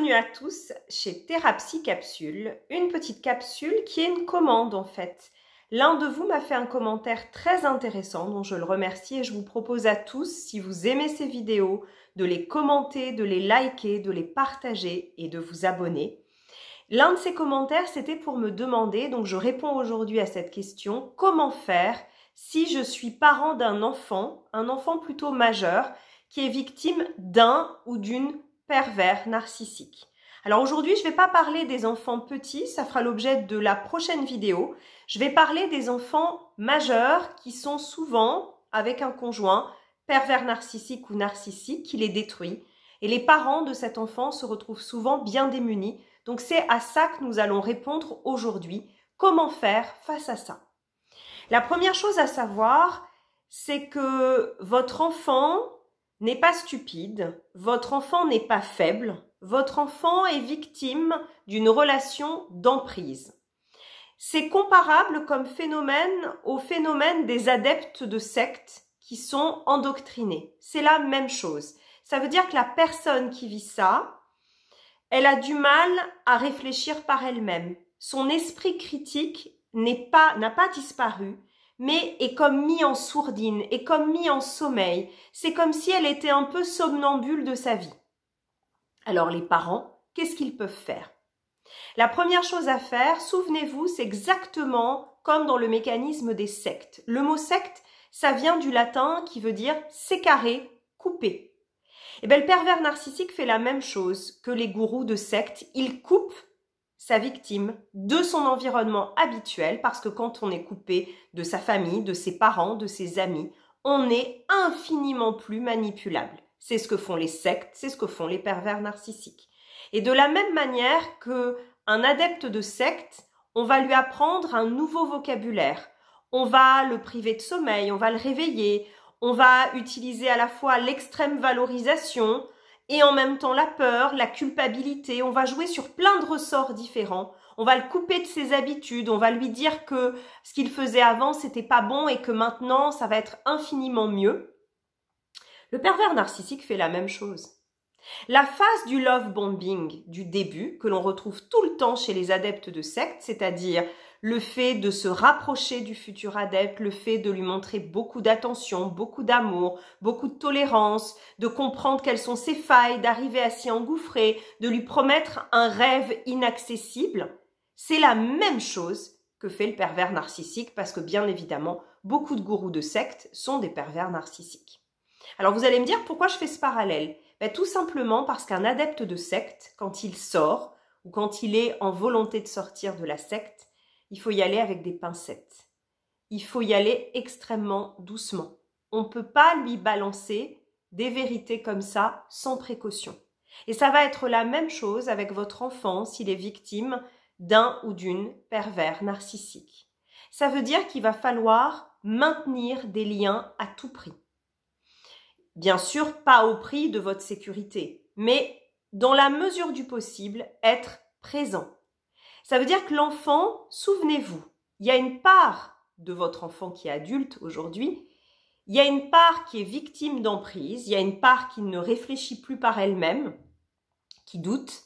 Bienvenue à tous chez Thérapsie Capsule, une petite capsule qui est une commande en fait. L'un de vous m'a fait un commentaire très intéressant dont je le remercie et je vous propose à tous, si vous aimez ces vidéos, de les commenter, de les liker, de les partager et de vous abonner. L'un de ces commentaires, c'était pour me demander, donc je réponds aujourd'hui à cette question, comment faire si je suis parent d'un enfant, un enfant plutôt majeur, qui est victime d'un ou d'une pervers narcissique. Alors aujourd'hui, je ne vais pas parler des enfants petits, ça fera l'objet de la prochaine vidéo. Je vais parler des enfants majeurs qui sont souvent, avec un conjoint, pervers narcissique ou narcissique, qui les détruit. Et les parents de cet enfant se retrouvent souvent bien démunis. Donc c'est à ça que nous allons répondre aujourd'hui. Comment faire face à ça? La première chose à savoir, c'est que votre enfant n'est pas stupide, votre enfant n'est pas faible, votre enfant est victime d'une relation d'emprise. C'est comparable comme phénomène au phénomène des adeptes de sectes qui sont endoctrinés. C'est la même chose. Ça veut dire que la personne qui vit ça, elle a du mal à réfléchir par elle-même. Son esprit critique n'a pas disparu, mais est comme mis en sourdine, est comme mis en sommeil. C'est comme si elle était un peu somnambule de sa vie. Alors les parents, qu'est-ce qu'ils peuvent faire? La première chose à faire, souvenez-vous, c'est exactement comme dans le mécanisme des sectes. Le mot secte, ça vient du latin qui veut dire sécarer, couper. Et bien le pervers narcissique fait la même chose que les gourous de secte. Il coupe sa victime de son environnement habituel, parce que quand on est coupé de sa famille, de ses parents, de ses amis, on est infiniment plus manipulable. C'est ce que font les sectes, c'est ce que font les pervers narcissiques. Et de la même manière qu'un adepte de secte, on va lui apprendre un nouveau vocabulaire. On va le priver de sommeil, on va le réveiller, on va utiliser à la fois l'extrême valorisation, et en même temps la peur, la culpabilité. On va jouer sur plein de ressorts différents. On va le couper de ses habitudes. On va lui dire que ce qu'il faisait avant, c'était pas bon et que maintenant, ça va être infiniment mieux. Le pervers narcissique fait la même chose. La phase du love bombing du début, que l'on retrouve tout le temps chez les adeptes de secte, c'est-à-dire le fait de se rapprocher du futur adepte, le fait de lui montrer beaucoup d'attention, beaucoup d'amour, beaucoup de tolérance, de comprendre quelles sont ses failles, d'arriver à s'y engouffrer, de lui promettre un rêve inaccessible, c'est la même chose que fait le pervers narcissique, parce que bien évidemment, beaucoup de gourous de secte sont des pervers narcissiques. Alors vous allez me dire pourquoi je fais ce parallèle? Tout simplement parce qu'un adepte de secte, quand il sort ou quand il est en volonté de sortir de la secte, il faut y aller avec des pincettes. Il faut y aller extrêmement doucement. On ne peut pas lui balancer des vérités comme ça sans précaution. Et ça va être la même chose avec votre enfant s'il est victime d'un ou d'une pervers narcissique. Ça veut dire qu'il va falloir maintenir des liens à tout prix. Bien sûr, pas au prix de votre sécurité, mais dans la mesure du possible, être présent. Ça veut dire que l'enfant, souvenez-vous, il y a une part de votre enfant qui est adulte aujourd'hui, il y a une part qui est victime d'emprise, il y a une part qui ne réfléchit plus par elle-même, qui doute,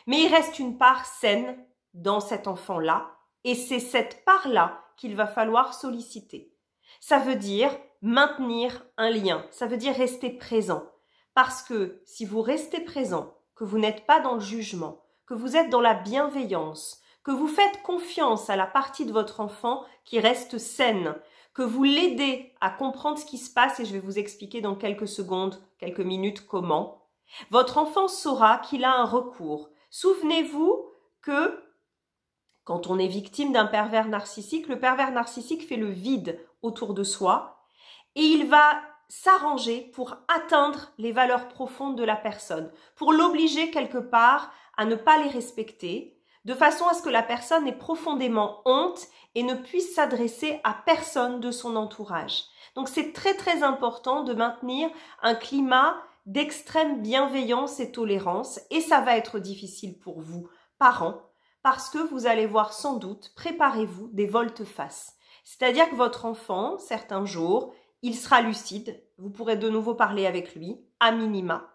mais il reste une part saine dans cet enfant-là, et c'est cette part-là qu'il va falloir solliciter. Ça veut dire maintenir un lien, ça veut dire rester présent. Parce que si vous restez présent, que vous n'êtes pas dans le jugement, que vous êtes dans la bienveillance, que vous faites confiance à la partie de votre enfant qui reste saine, que vous l'aidez à comprendre ce qui se passe, et je vais vous expliquer dans quelques secondes, quelques minutes comment, votre enfant saura qu'il a un recours. Souvenez-vous que quand on est victime d'un pervers narcissique, le pervers narcissique fait le vide autour de soi et il va s'arranger pour atteindre les valeurs profondes de la personne, pour l'obliger quelque part à ne pas les respecter, de façon à ce que la personne ait profondément honte et ne puisse s'adresser à personne de son entourage. Donc c'est très très important de maintenir un climat d'extrême bienveillance et tolérance, et ça va être difficile pour vous, parents, parce que vous allez voir sans doute, préparez-vous, des volte-face. C'est-à-dire que votre enfant, certains jours, il sera lucide, vous pourrez de nouveau parler avec lui, à minima,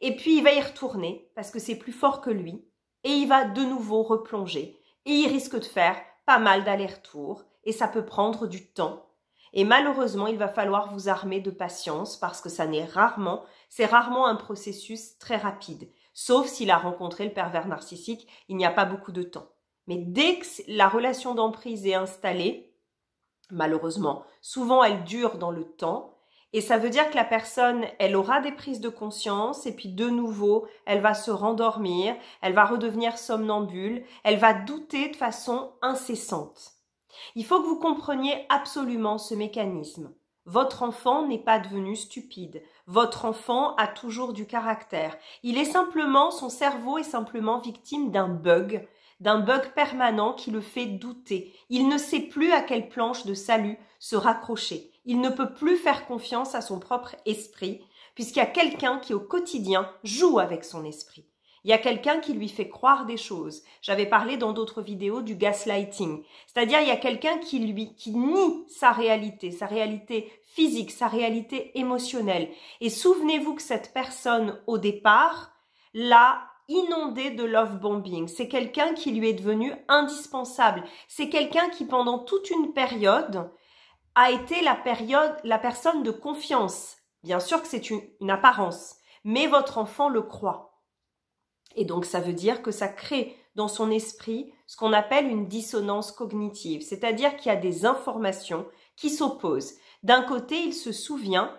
Et puis il va y retourner parce que c'est plus fort que lui et il va de nouveau replonger. Et il risque de faire pas mal d'allers-retours et ça peut prendre du temps. Et malheureusement, il va falloir vous armer de patience parce que c'est rarement un processus très rapide. Sauf s'il a rencontré le pervers narcissique, il n'y a pas beaucoup de temps. Mais dès que la relation d'emprise est installée, malheureusement, souvent elle dure dans le temps et ça veut dire que la personne, elle aura des prises de conscience et puis de nouveau, elle va se rendormir, elle va redevenir somnambule, elle va douter de façon incessante. Il faut que vous compreniez absolument ce mécanisme. Votre enfant n'est pas devenu stupide. Votre enfant a toujours du caractère. Son cerveau est simplement victime d'un bug permanent qui le fait douter. Il ne sait plus à quelle planche de salut se raccrocher. Il ne peut plus faire confiance à son propre esprit, puisqu'il y a quelqu'un qui au quotidien joue avec son esprit. Il y a quelqu'un qui lui fait croire des choses. J'avais parlé dans d'autres vidéos du gaslighting. C'est-à-dire, il y a quelqu'un qui nie sa réalité physique, sa réalité émotionnelle. Et souvenez-vous que cette personne, au départ, l'a inondé de love bombing. C'est quelqu'un qui lui est devenu indispensable. C'est quelqu'un qui, pendant toute une période, a été la personne de confiance. Bien sûr que c'est une apparence, mais votre enfant le croit. Et donc, ça veut dire que ça crée dans son esprit ce qu'on appelle une dissonance cognitive, c'est-à-dire qu'il y a des informations qui s'opposent. D'un côté, il se souvient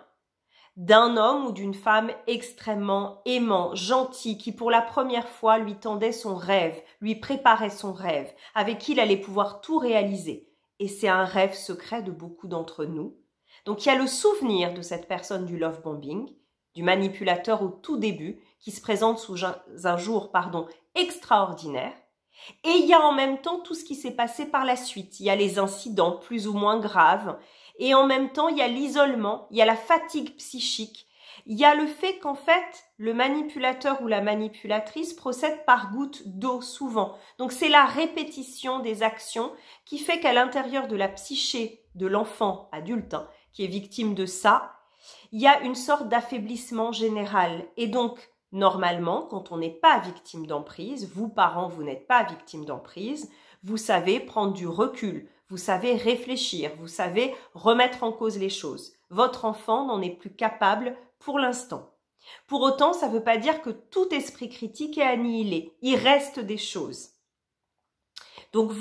d'un homme ou d'une femme extrêmement aimant, gentil, qui pour la première fois lui tendait son rêve, lui préparait son rêve, avec qui il allait pouvoir tout réaliser. Et c'est un rêve secret de beaucoup d'entre nous. Donc, il y a le souvenir de cette personne du love bombing, du manipulateur au tout début, qui se présente sous un jour extraordinaire. Et il y a en même temps tout ce qui s'est passé par la suite. Il y a les incidents plus ou moins graves. Et en même temps, il y a l'isolement, il y a la fatigue psychique. Il y a le fait qu'en fait, le manipulateur ou la manipulatrice procède par gouttes d'eau souvent. Donc c'est la répétition des actions qui fait qu'à l'intérieur de la psyché de l'enfant adulte qui est victime de ça, il y a une sorte d'affaiblissement général. Et donc, normalement, quand on n'est pas victime d'emprise, vous parents, vous n'êtes pas victime d'emprise, vous savez prendre du recul, vous savez réfléchir, vous savez remettre en cause les choses. Votre enfant n'en est plus capable pour l'instant. Pour autant, ça ne veut pas dire que tout esprit critique est annihilé. Il reste des choses. Donc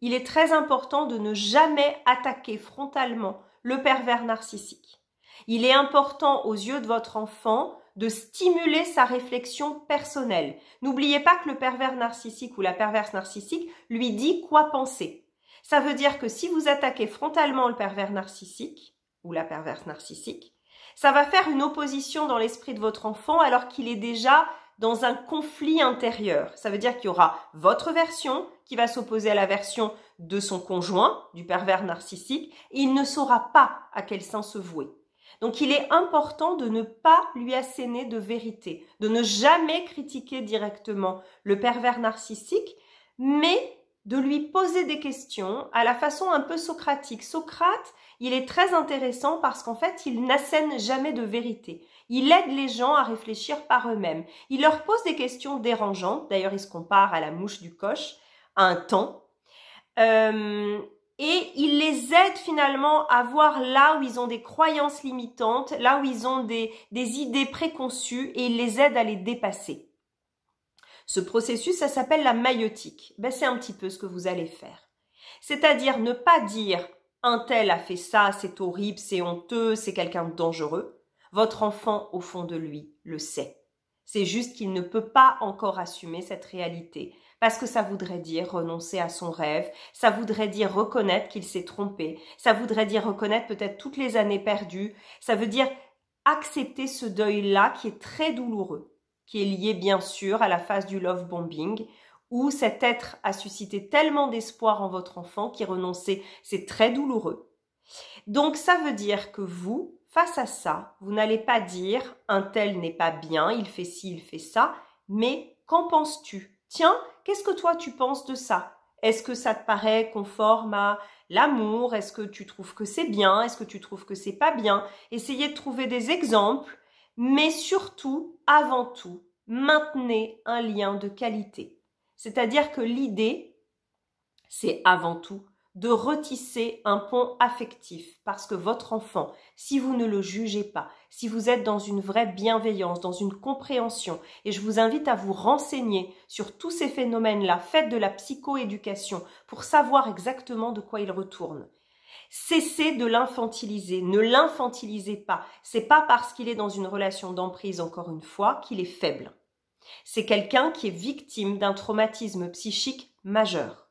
il est très important de ne jamais attaquer frontalement le pervers narcissique. Il est important aux yeux de votre enfant de stimuler sa réflexion personnelle. N'oubliez pas que le pervers narcissique ou la perverse narcissique lui dit quoi penser. Ça veut dire que si vous attaquez frontalement le pervers narcissique ou la perverse narcissique, ça va faire une opposition dans l'esprit de votre enfant alors qu'il est déjà dans un conflit intérieur. Ça veut dire qu'il y aura votre version qui va s'opposer à la version de son conjoint, du pervers narcissique, et il ne saura pas à quel sens se vouer. Donc il est important de ne pas lui asséner de vérité, de ne jamais critiquer directement le pervers narcissique, mais de lui poser des questions à la façon un peu socratique. Socrate, il est très intéressant parce qu'en fait, il n'assène jamais de vérité. Il aide les gens à réfléchir par eux-mêmes. Il leur pose des questions dérangeantes. D'ailleurs, il se compare à la mouche du coche, à un taon. Et il les aide finalement à voir là où ils ont des croyances limitantes, là où ils ont des idées préconçues, et il les aide à les dépasser. Ce processus, ça s'appelle la maïeutique. C'est un petit peu ce que vous allez faire. C'est-à-dire ne pas dire « un tel a fait ça, c'est horrible, c'est honteux, c'est quelqu'un de dangereux ». Votre enfant, au fond de lui, le sait. C'est juste qu'il ne peut pas encore assumer cette réalité. Parce que ça voudrait dire renoncer à son rêve, ça voudrait dire reconnaître qu'il s'est trompé, ça voudrait dire reconnaître peut-être toutes les années perdues, ça veut dire accepter ce deuil-là qui est très douloureux, qui est lié bien sûr à la phase du love bombing, où cet être a suscité tellement d'espoir en votre enfant qu'y renoncer, c'est très douloureux. Donc ça veut dire que vous, face à ça, vous n'allez pas dire « un tel n'est pas bien, il fait ci, il fait ça », mais « qu'en penses-tu » ? Tiens, qu'est-ce que toi tu penses de ça? Est-ce que ça te paraît conforme à l'amour? Est-ce que tu trouves que c'est bien? Est-ce que tu trouves que c'est pas bien? Essayez de trouver des exemples, Mais surtout, avant tout, maintenez un lien de qualité. C'est-à-dire que l'idée, c'est avant tout de retisser un pont affectif parce que votre enfant, si vous ne le jugez pas, si vous êtes dans une vraie bienveillance, dans une compréhension, et je vous invite à vous renseigner sur tous ces phénomènes-là, faites de la psychoéducation pour savoir exactement de quoi il retourne. Cessez de l'infantiliser, ne l'infantilisez pas. C'est pas parce qu'il est dans une relation d'emprise, encore une fois, qu'il est faible. C'est quelqu'un qui est victime d'un traumatisme psychique majeur.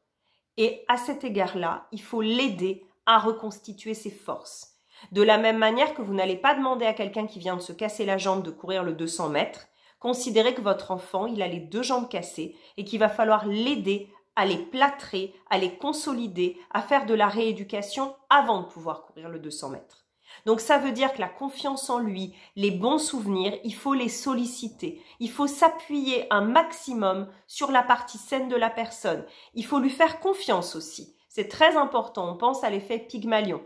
Et à cet égard-là, il faut l'aider à reconstituer ses forces. De la même manière que vous n'allez pas demander à quelqu'un qui vient de se casser la jambe de courir le 200 mètres, considérez que votre enfant, il a les 2 jambes cassées et qu'il va falloir l'aider à les plâtrer, à les consolider, à faire de la rééducation avant de pouvoir courir le 200 mètres. Donc ça veut dire que la confiance en lui, les bons souvenirs, il faut les solliciter. Il faut s'appuyer un maximum sur la partie saine de la personne. Il faut lui faire confiance aussi. C'est très important, on pense à l'effet Pygmalion.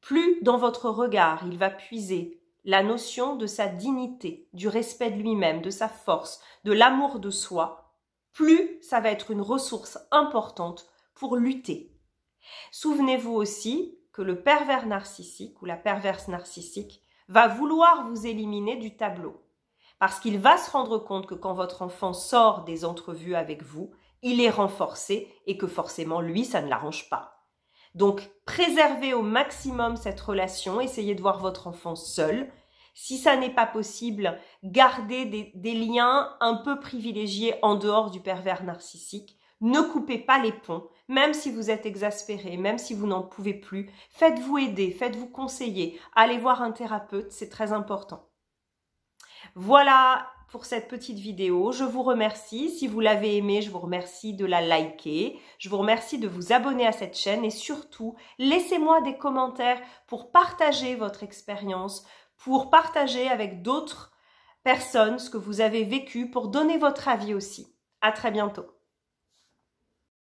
Plus dans votre regard, il va puiser la notion de sa dignité, du respect de lui-même, de sa force, de l'amour de soi, plus ça va être une ressource importante pour lutter. Souvenez-vous aussi que le pervers narcissique ou la perverse narcissique va vouloir vous éliminer du tableau. Parce qu'il va se rendre compte que quand votre enfant sort des entrevues avec vous, il est renforcé et que forcément, lui, ça ne l'arrange pas. Donc, préservez au maximum cette relation, essayez de voir votre enfant seul. Si ça n'est pas possible, gardez des liens un peu privilégiés en dehors du pervers narcissique. Ne coupez pas les ponts, même si vous êtes exaspéré, même si vous n'en pouvez plus. Faites-vous aider, faites-vous conseiller. Allez voir un thérapeute, c'est très important. Voilà pour cette petite vidéo. Je vous remercie. Si vous l'avez aimée, je vous remercie de la liker. Je vous remercie de vous abonner à cette chaîne et surtout, laissez-moi des commentaires pour partager votre expérience, pour partager avec d'autres personnes ce que vous avez vécu, pour donner votre avis aussi. À très bientôt.